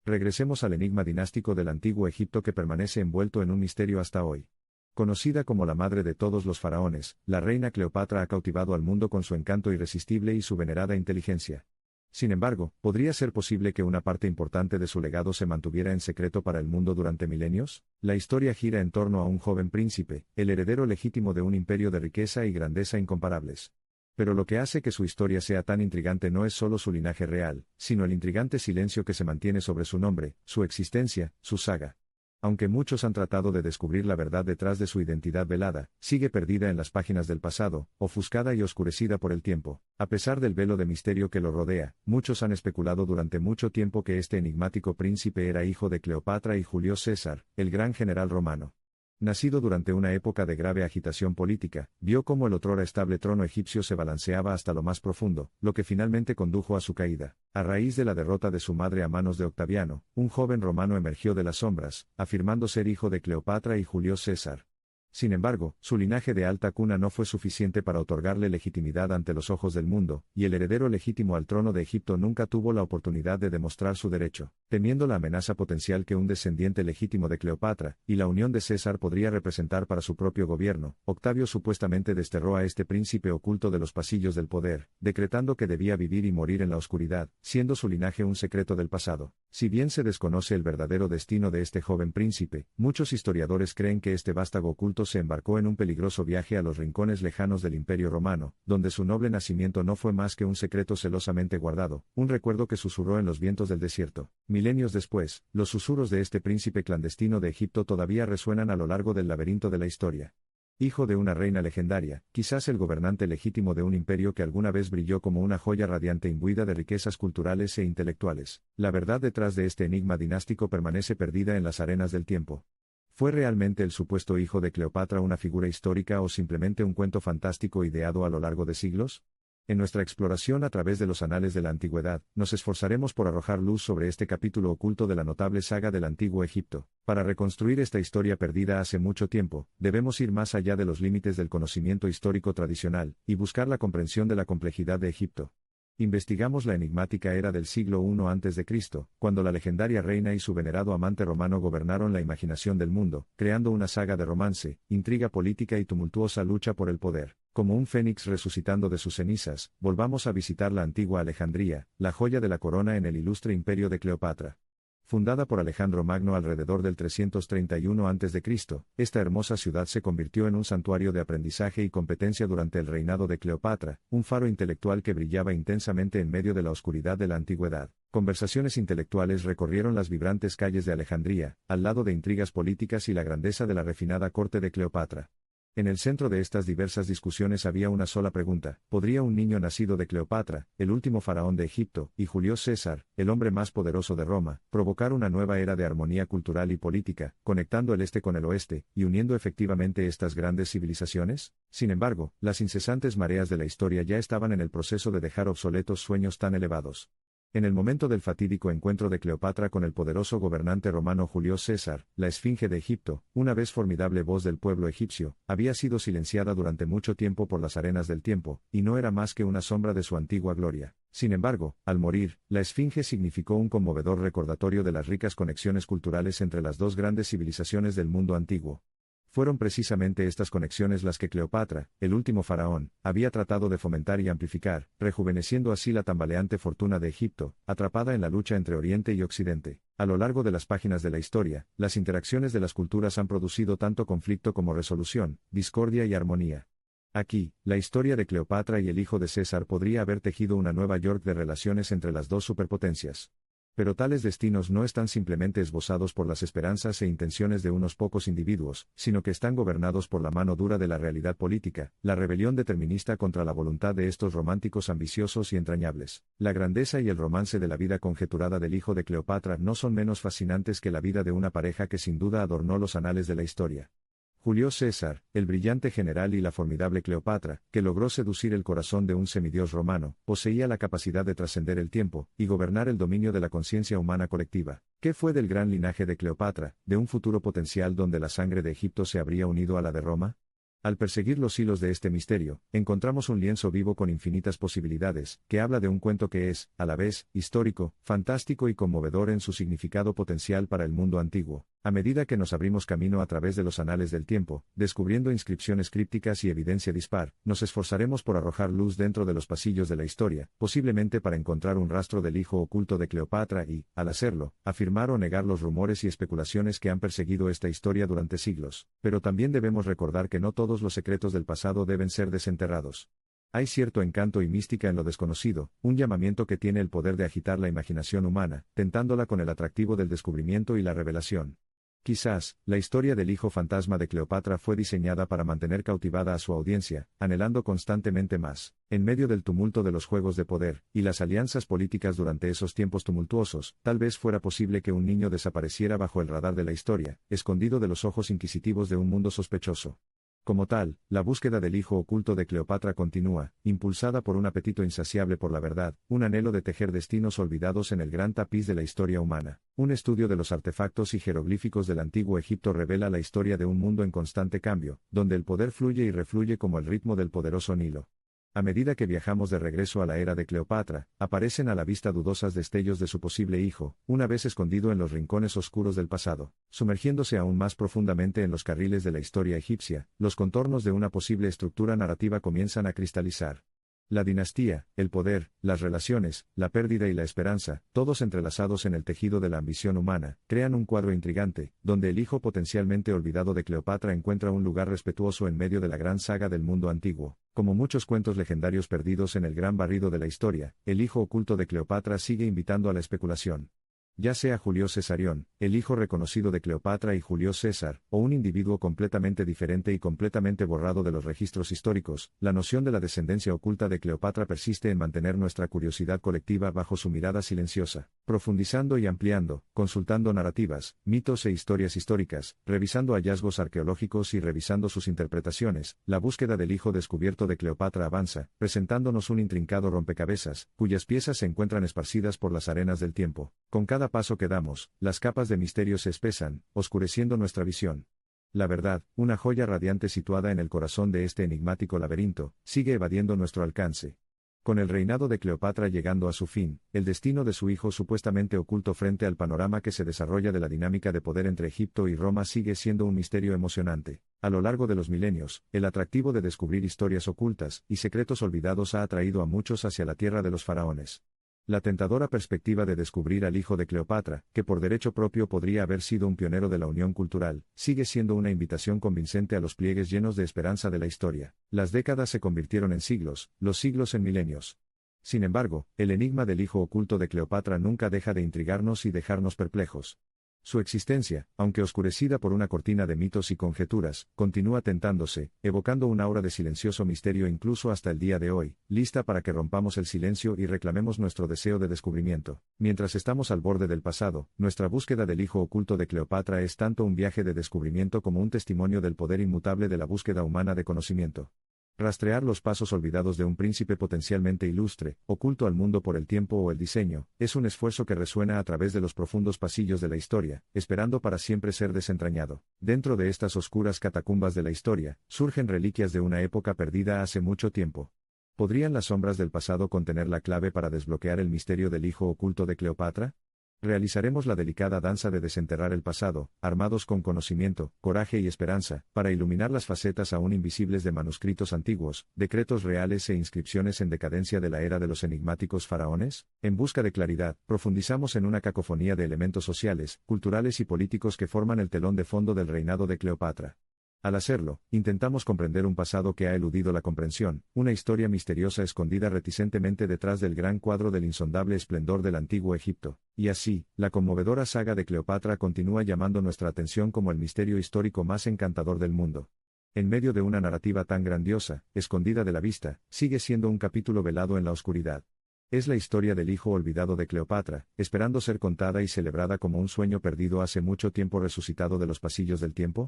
Regresemos al enigma dinástico del antiguo Egipto que permanece envuelto en un misterio hasta hoy. Conocida como la madre de todos los faraones, la reina Cleopatra ha cautivado al mundo con su encanto irresistible y su venerada inteligencia. Sin embargo, ¿podría ser posible que una parte importante de su legado se mantuviera en secreto para el mundo durante milenios? La historia gira en torno a un joven príncipe, el heredero legítimo de un imperio de riqueza y grandeza incomparables. Pero lo que hace que su historia sea tan intrigante no es solo su linaje real, sino el intrigante silencio que se mantiene sobre su nombre, su existencia, su saga. Aunque muchos han tratado de descubrir la verdad detrás de su identidad velada, sigue perdida en las páginas del pasado, ofuscada y oscurecida por el tiempo. A pesar del velo de misterio que lo rodea, muchos han especulado durante mucho tiempo que este enigmático príncipe era hijo de Cleopatra y Julio César, el gran general romano. Nacido durante una época de grave agitación política, vio cómo el otrora estable trono egipcio se balanceaba hasta lo más profundo, lo que finalmente condujo a su caída. A raíz de la derrota de su madre a manos de Octaviano, un joven romano emergió de las sombras, afirmando ser hijo de Cleopatra y Julio César. Sin embargo, su linaje de alta cuna no fue suficiente para otorgarle legitimidad ante los ojos del mundo, y el heredero legítimo al trono de Egipto nunca tuvo la oportunidad de demostrar su derecho, temiendo la amenaza potencial que un descendiente legítimo de Cleopatra y la unión de César podría representar para su propio gobierno. Octavio supuestamente desterró a este príncipe oculto de los pasillos del poder, decretando que debía vivir y morir en la oscuridad, siendo su linaje un secreto del pasado. Si bien se desconoce el verdadero destino de este joven príncipe, muchos historiadores creen que este vástago oculto se embarcó en un peligroso viaje a los rincones lejanos del Imperio Romano, donde su noble nacimiento no fue más que un secreto celosamente guardado, un recuerdo que susurró en los vientos del desierto. Milenios después, los susurros de este príncipe clandestino de Egipto todavía resuenan a lo largo del laberinto de la historia. Hijo de una reina legendaria, quizás el gobernante legítimo de un imperio que alguna vez brilló como una joya radiante imbuida de riquezas culturales e intelectuales, la verdad detrás de este enigma dinástico permanece perdida en las arenas del tiempo. ¿Fue realmente el supuesto hijo de Cleopatra una figura histórica o simplemente un cuento fantástico ideado a lo largo de siglos? En nuestra exploración a través de los anales de la antigüedad, nos esforzaremos por arrojar luz sobre este capítulo oculto de la notable saga del antiguo Egipto. Para reconstruir esta historia perdida hace mucho tiempo, debemos ir más allá de los límites del conocimiento histórico tradicional, y buscar la comprensión de la complejidad de Egipto. Investigamos la enigmática era del siglo I a.C., cuando la legendaria reina y su venerado amante romano gobernaron la imaginación del mundo, creando una saga de romance, intriga política y tumultuosa lucha por el poder. Como un fénix resucitando de sus cenizas, volvamos a visitar la antigua Alejandría, la joya de la corona en el ilustre imperio de Cleopatra. Fundada por Alejandro Magno alrededor del 331 a.C., esta hermosa ciudad se convirtió en un santuario de aprendizaje y competencia durante el reinado de Cleopatra, un faro intelectual que brillaba intensamente en medio de la oscuridad de la antigüedad. Conversaciones intelectuales recorrieron las vibrantes calles de Alejandría, al lado de intrigas políticas y la grandeza de la refinada corte de Cleopatra. En el centro de estas diversas discusiones había una sola pregunta: ¿podría un niño nacido de Cleopatra, el último faraón de Egipto, y Julio César, el hombre más poderoso de Roma, provocar una nueva era de armonía cultural y política, conectando el este con el oeste, y uniendo efectivamente estas grandes civilizaciones? Sin embargo, las incesantes mareas de la historia ya estaban en el proceso de dejar obsoletos sueños tan elevados. En el momento del fatídico encuentro de Cleopatra con el poderoso gobernante romano Julio César, la Esfinge de Egipto, una vez formidable voz del pueblo egipcio, había sido silenciada durante mucho tiempo por las arenas del tiempo, y no era más que una sombra de su antigua gloria. Sin embargo, al morir, la Esfinge significó un conmovedor recordatorio de las ricas conexiones culturales entre las dos grandes civilizaciones del mundo antiguo. Fueron precisamente estas conexiones las que Cleopatra, el último faraón, había tratado de fomentar y amplificar, rejuveneciendo así la tambaleante fortuna de Egipto, atrapada en la lucha entre Oriente y Occidente. A lo largo de las páginas de la historia, las interacciones de las culturas han producido tanto conflicto como resolución, discordia y armonía. Aquí, la historia de Cleopatra y el hijo de César podría haber tejido una Nueva York de relaciones entre las dos superpotencias. Pero tales destinos no están simplemente esbozados por las esperanzas e intenciones de unos pocos individuos, sino que están gobernados por la mano dura de la realidad política, la rebelión determinista contra la voluntad de estos románticos ambiciosos y entrañables. La grandeza y el romance de la vida conjeturada del hijo de Cleopatra no son menos fascinantes que la vida de una pareja que sin duda adornó los anales de la historia. Julio César, el brillante general, y la formidable Cleopatra, que logró seducir el corazón de un semidios romano, poseía la capacidad de trascender el tiempo y gobernar el dominio de la conciencia humana colectiva. ¿Qué fue del gran linaje de Cleopatra, de un futuro potencial donde la sangre de Egipto se habría unido a la de Roma? Al perseguir los hilos de este misterio, encontramos un lienzo vivo con infinitas posibilidades, que habla de un cuento que es, a la vez, histórico, fantástico y conmovedor en su significado potencial para el mundo antiguo. A medida que nos abrimos camino a través de los anales del tiempo, descubriendo inscripciones crípticas y evidencia dispar, nos esforzaremos por arrojar luz dentro de los pasillos de la historia, posiblemente para encontrar un rastro del hijo oculto de Cleopatra y, al hacerlo, afirmar o negar los rumores y especulaciones que han perseguido esta historia durante siglos. Pero también debemos recordar que no todos los secretos del pasado deben ser desenterrados. Hay cierto encanto y mística en lo desconocido, un llamamiento que tiene el poder de agitar la imaginación humana, tentándola con el atractivo del descubrimiento y la revelación. Quizás, la historia del hijo fantasma de Cleopatra fue diseñada para mantener cautivada a su audiencia, anhelando constantemente más. En medio del tumulto de los juegos de poder, y las alianzas políticas durante esos tiempos tumultuosos, tal vez fuera posible que un niño desapareciera bajo el radar de la historia, escondido de los ojos inquisitivos de un mundo sospechoso. Como tal, la búsqueda del hijo oculto de Cleopatra continúa, impulsada por un apetito insaciable por la verdad, un anhelo de tejer destinos olvidados en el gran tapiz de la historia humana. Un estudio de los artefactos y jeroglíficos del antiguo Egipto revela la historia de un mundo en constante cambio, donde el poder fluye y refluye como el ritmo del poderoso Nilo. A medida que viajamos de regreso a la era de Cleopatra, aparecen a la vista dudosas destellos de su posible hijo, una vez escondido en los rincones oscuros del pasado. Sumergiéndose aún más profundamente en los carriles de la historia egipcia, los contornos de una posible estructura narrativa comienzan a cristalizar. La dinastía, el poder, las relaciones, la pérdida y la esperanza, todos entrelazados en el tejido de la ambición humana, crean un cuadro intrigante, donde el hijo potencialmente olvidado de Cleopatra encuentra un lugar respetuoso en medio de la gran saga del mundo antiguo. Como muchos cuentos legendarios perdidos en el gran barrido de la historia, el hijo oculto de Cleopatra sigue invitando a la especulación. Ya sea Julio Cesarión, el hijo reconocido de Cleopatra y Julio César, o un individuo completamente diferente y completamente borrado de los registros históricos, la noción de la descendencia oculta de Cleopatra persiste en mantener nuestra curiosidad colectiva bajo su mirada silenciosa, profundizando y ampliando, consultando narrativas, mitos e historias históricas, revisando hallazgos arqueológicos y revisando sus interpretaciones. La búsqueda del hijo descubierto de Cleopatra avanza, presentándonos un intrincado rompecabezas, cuyas piezas se encuentran esparcidas por las arenas del tiempo. Con cada paso que damos, las capas de misterio se espesan, oscureciendo nuestra visión. La verdad, una joya radiante situada en el corazón de este enigmático laberinto, sigue evadiendo nuestro alcance. Con el reinado de Cleopatra llegando a su fin, el destino de su hijo supuestamente oculto frente al panorama que se desarrolla de la dinámica de poder entre Egipto y Roma sigue siendo un misterio emocionante. A lo largo de los milenios, el atractivo de descubrir historias ocultas y secretos olvidados ha atraído a muchos hacia la tierra de los faraones. La tentadora perspectiva de descubrir al hijo de Cleopatra, que por derecho propio podría haber sido un pionero de la unión cultural, sigue siendo una invitación convincente a los pliegues llenos de esperanza de la historia. Las décadas se convirtieron en siglos, los siglos en milenios. Sin embargo, el enigma del hijo oculto de Cleopatra nunca deja de intrigarnos y dejarnos perplejos. Su existencia, aunque oscurecida por una cortina de mitos y conjeturas, continúa tentándose, evocando un aura de silencioso misterio incluso hasta el día de hoy, lista para que rompamos el silencio y reclamemos nuestro deseo de descubrimiento. Mientras estamos al borde del pasado, nuestra búsqueda del hijo oculto de Cleopatra es tanto un viaje de descubrimiento como un testimonio del poder inmutable de la búsqueda humana de conocimiento. Rastrear los pasos olvidados de un príncipe potencialmente ilustre, oculto al mundo por el tiempo o el diseño, es un esfuerzo que resuena a través de los profundos pasillos de la historia, esperando para siempre ser desentrañado. Dentro de estas oscuras catacumbas de la historia, surgen reliquias de una época perdida hace mucho tiempo. ¿Podrían las sombras del pasado contener la clave para desbloquear el misterio del hijo oculto de Cleopatra? Realizaremos la delicada danza de desenterrar el pasado, armados con conocimiento, coraje y esperanza, para iluminar las facetas aún invisibles de manuscritos antiguos, decretos reales e inscripciones en decadencia de la era de los enigmáticos faraones. En busca de claridad, profundizamos en una cacofonía de elementos sociales, culturales y políticos que forman el telón de fondo del reinado de Cleopatra. Al hacerlo, intentamos comprender un pasado que ha eludido la comprensión, una historia misteriosa escondida reticentemente detrás del gran cuadro del insondable esplendor del antiguo Egipto. Y así, la conmovedora saga de Cleopatra continúa llamando nuestra atención como el misterio histórico más encantador del mundo. En medio de una narrativa tan grandiosa, escondida de la vista, sigue siendo un capítulo velado en la oscuridad. Es la historia del hijo olvidado de Cleopatra, esperando ser contada y celebrada como un sueño perdido hace mucho tiempo resucitado de los pasillos del tiempo.